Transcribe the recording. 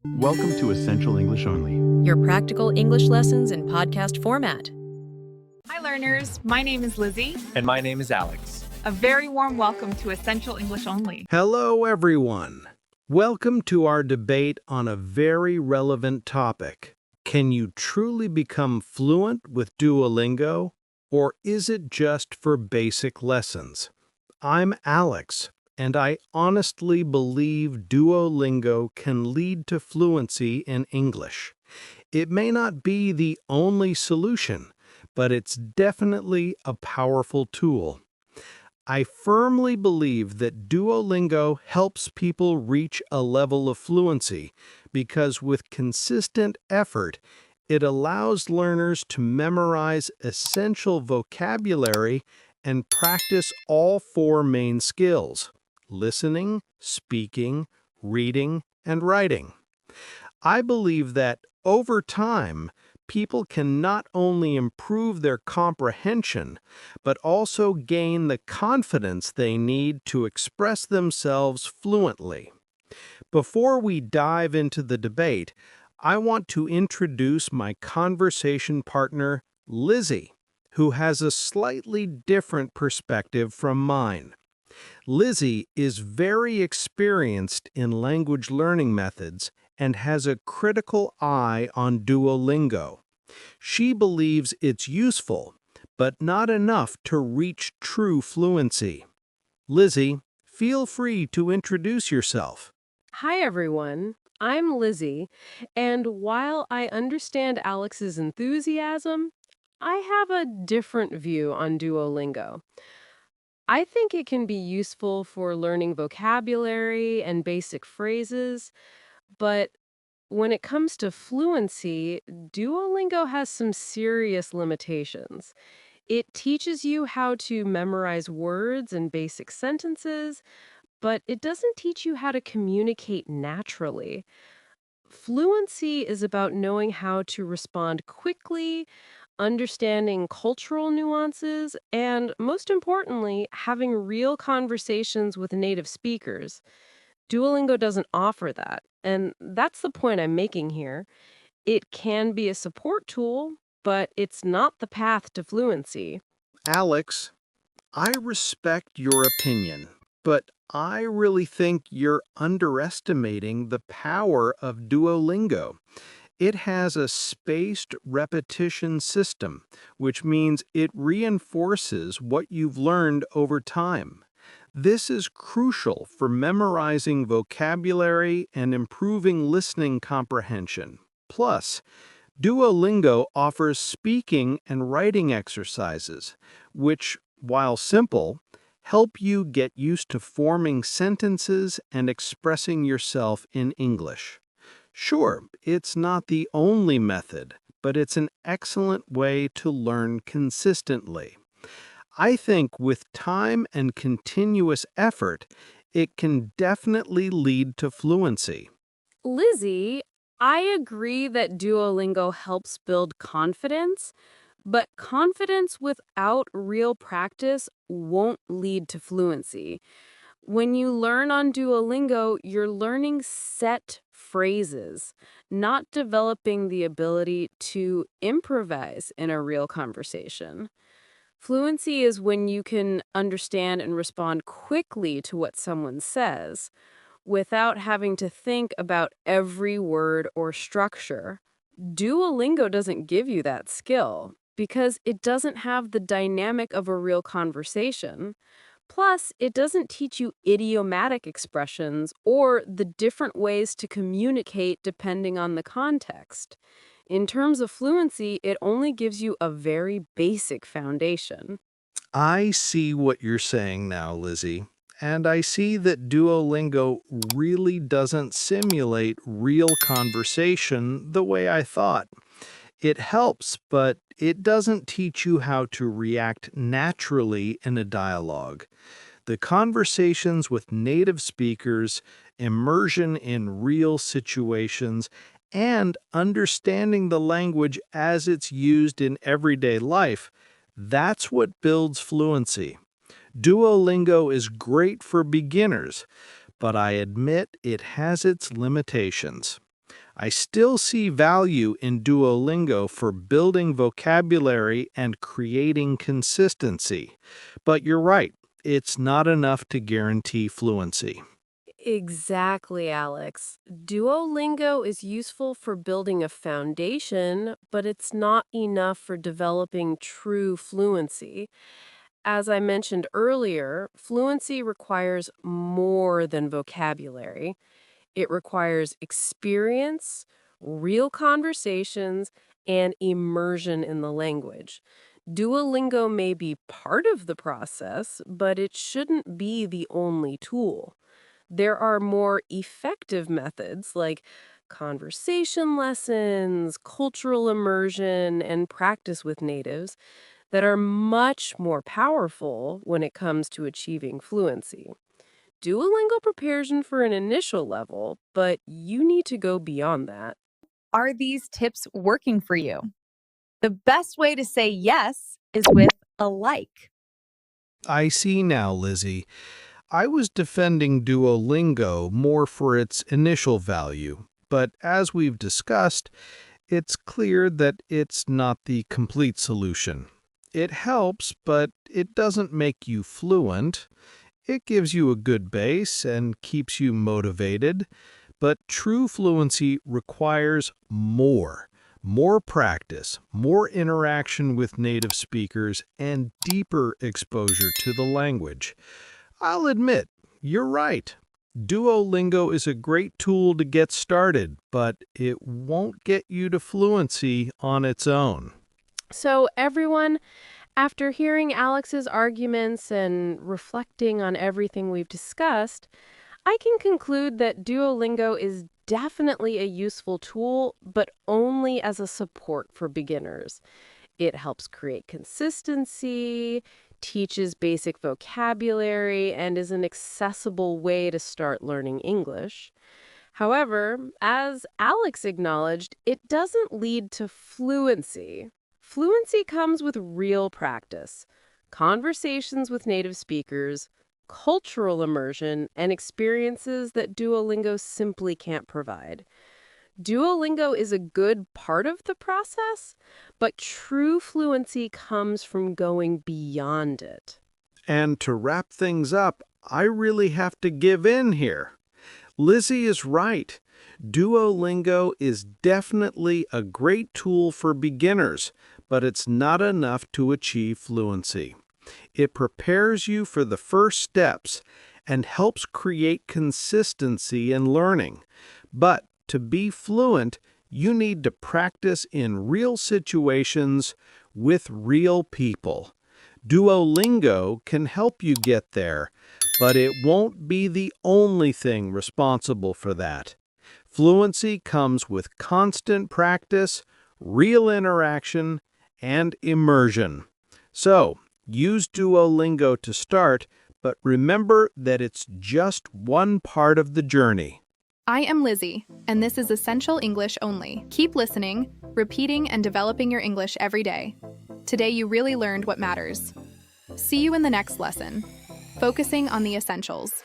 Welcome to Essential English Only. Your practical English lessons in podcast format. Hi, learners. My name is Lizzy. And my name is Alex. A very warm welcome to Essential English Only. Hello, everyone. Welcome to our debate on a very relevant topic. Can you truly become fluent with Duolingo, or is it just for basic lessons? I'm Alex, and I honestly believe Duolingo can lead to fluency in English. It may not be the only solution, but it's definitely a powerful tool. I firmly believe that Duolingo helps people reach a level of fluency because with consistent effort, it allows learners to memorize essential vocabulary and practice all four main skills: listening, speaking, reading, and writing. I believe that over time, people can not only improve their comprehension, but also gain the confidence they need to express themselves fluently. Before we dive into the debate, I want to introduce my conversation partner, Lizzy, who has a slightly different perspective from mine. Lizzy is very experienced in language learning methods and has a critical eye on Duolingo. She believes it's useful, but not enough to reach true fluency. Lizzy, feel free to introduce yourself. Hi, everyone. I'm Lizzy, and while I understand Alex's enthusiasm, I have a different view on Duolingo. I think it can be useful for learning vocabulary and basic phrases, but when it comes to fluency, Duolingo has some serious limitations. It teaches you how to memorize words and basic sentences, but it doesn't teach you how to communicate naturally. Fluency is about knowing how to respond quickly, understanding cultural nuances, and most importantly, having real conversations with native speakers. Duolingo doesn't offer that, and that's the point I'm making here. It can be a support tool, but it's not the path to fluency. Alex, I respect your opinion, but I really think you're underestimating the power of Duolingo. It has a spaced repetition system, which means it reinforces what you've learned over time. This is crucial for memorizing vocabulary and improving listening comprehension. Plus, Duolingo offers speaking and writing exercises, which, while simple, help you get used to forming sentences and expressing yourself in English. Sure, it's not the only method, but it's an excellent way to learn consistently. I think with time and continuous effort, it can definitely lead to fluency. Lizzie, I agree that Duolingo helps build confidence, but confidence without real practice won't lead to fluency. When you learn on Duolingo, you're learning set phrases, not developing the ability to improvise in a real conversation. Fluency is when you can understand and respond quickly to what someone says without having to think about every word or structure. Duolingo doesn't give you that skill because it doesn't have the dynamic of a real conversation. Plus, it doesn't teach you idiomatic expressions or the different ways to communicate depending on the context. In terms of fluency, it only gives you a very basic foundation. I see what you're saying now, Lizzy, and I see that Duolingo really doesn't simulate real conversation the way I thought. It helps, but it doesn't teach you how to react naturally in a dialogue. The conversations with native speakers, immersion in real situations, and understanding the language as it's used in everyday life, that's what builds fluency. Duolingo is great for beginners, but I admit it has its limitations. I still see value in Duolingo for building vocabulary and creating consistency. But you're right, it's not enough to guarantee fluency. Exactly, Alex. Duolingo is useful for building a foundation, but it's not enough for developing true fluency. As I mentioned earlier, fluency requires more than vocabulary. It requires experience, real conversations, and immersion in the language. Duolingo may be part of the process, but it shouldn't be the only tool. There are more effective methods like conversation lessons, cultural immersion, and practice with natives that are much more powerful when it comes to achieving fluency. Duolingo prepares you for an initial level, but you need to go beyond that. Are these tips working for you? The best way to say yes is with a like. I see now, Lizzie. I was defending Duolingo more for its initial value, but as we've discussed, it's clear that it's not the complete solution. It helps, but it doesn't make you fluent. It gives you a good base and keeps you motivated, but true fluency requires more. More practice, more interaction with native speakers, and deeper exposure to the language. I'll admit, you're right. Duolingo is a great tool to get started, but it won't get you to fluency on its own. So, everyone, after hearing Alex's arguments and reflecting on everything we've discussed, I can conclude that Duolingo is definitely a useful tool, but only as a support for beginners. It helps create consistency, teaches basic vocabulary, and is an accessible way to start learning English. However, as Alex acknowledged, it doesn't lead to fluency. Fluency comes with real practice, conversations with native speakers, cultural immersion, and experiences that Duolingo simply can't provide. Duolingo is a good part of the process, but true fluency comes from going beyond it. And to wrap things up, I really have to give in here. Lizzie is right. Duolingo is definitely a great tool for beginners, but it's not enough to achieve fluency. It prepares you for the first steps and helps create consistency in learning. But to be fluent, you need to practice in real situations with real people. Duolingo can help you get there, but it won't be the only thing responsible for that. Fluency comes with constant practice, real interaction, and immersion. So, use Duolingo to start, but remember that it's just one part of the journey. I am Lizzy, and this is Essential English Only. Keep listening, repeating, and developing your English every day. Today you really learned what matters. See you in the next lesson, focusing on the essentials.